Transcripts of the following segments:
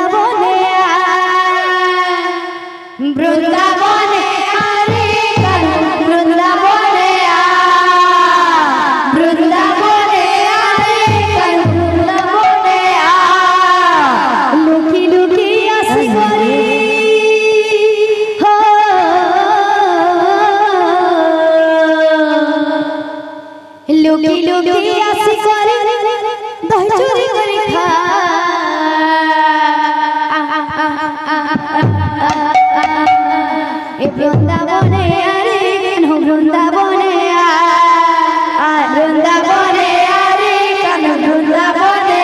বৃন্দাবনে বৃন্দাবনে আরে কানু বৃন্দাবনে বৃন্দাবনে আরে কানু বৃন্দাবনে লুকি লুকি আসি করি হো লুকি লুকি আসি করি দই চুরি করে খা এ বৃন্দাবনে আরে কানু বৃন্দাবনে বৃন্দাবনে আরে কানু বৃন্দাবনে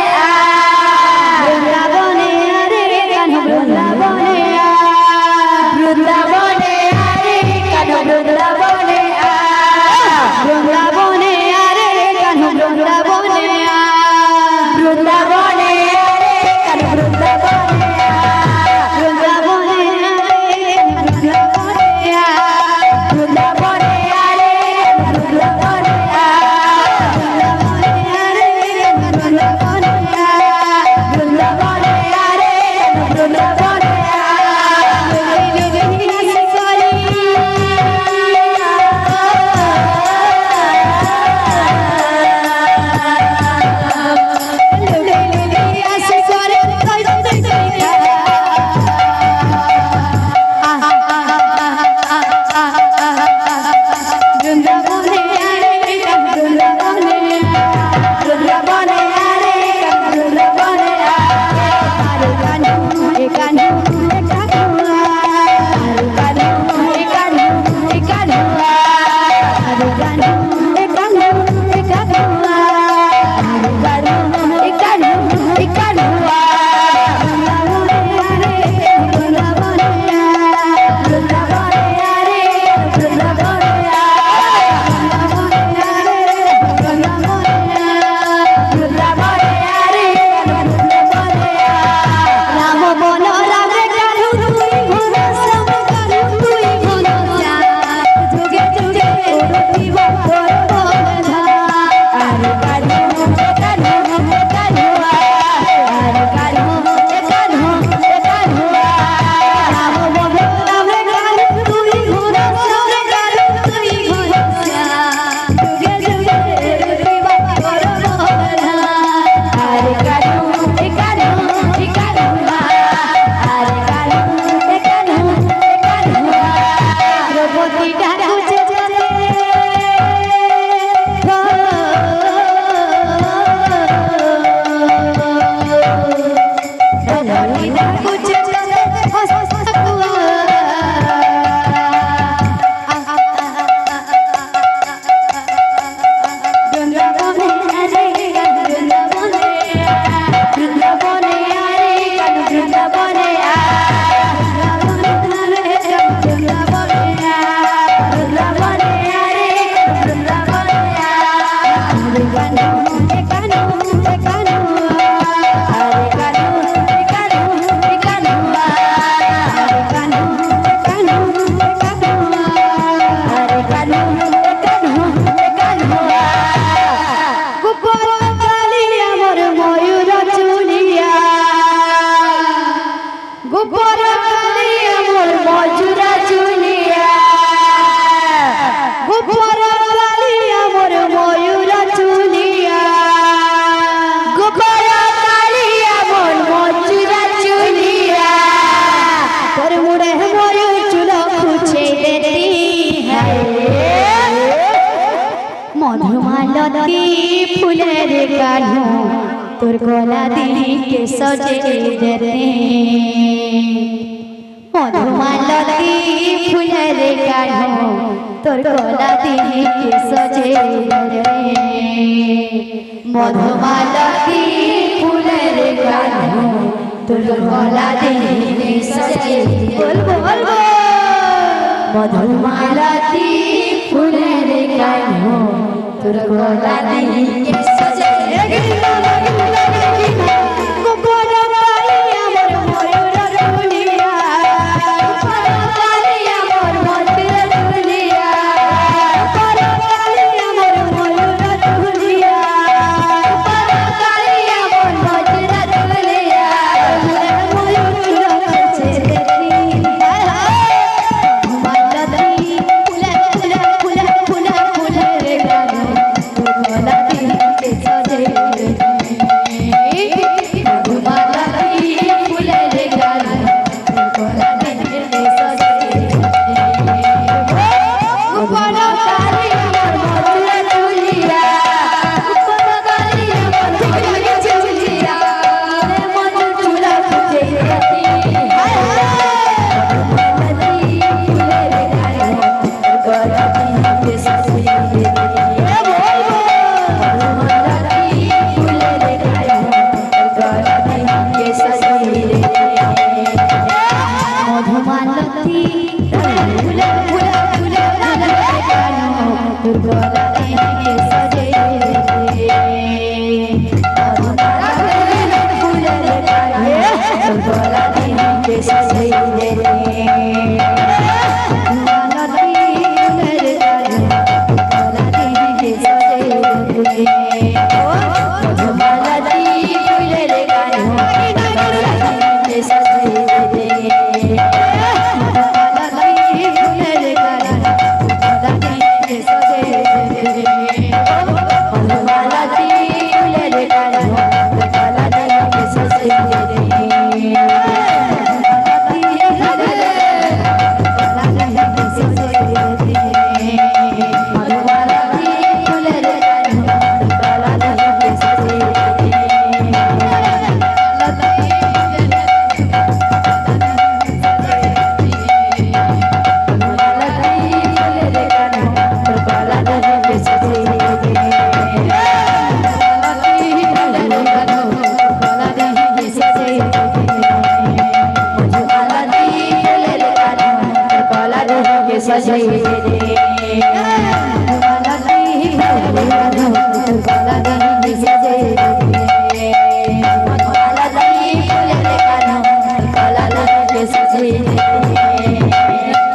বৃন্দাবনে আরে কানু বৃন্দাবনে বৃন্দাবনে আরে কানু বৃন্দাবনে বৃন্দাবনে আরে কানু বৃন্দাবনে বৃন্দাবনে আরে কানু বৃন্দাবনে মধুমালতী ফুলের কানু তোর গলা দিকে সজে দেতে মধুমালতী ফুলের কানু তোর গলা দিকে সজে দেতে মধুমালতী ফুলের কানু তোর গলা দিকে সজে বলবো বলবো মধুমালতী ফুলের কানু তোর গলা দিকে সজে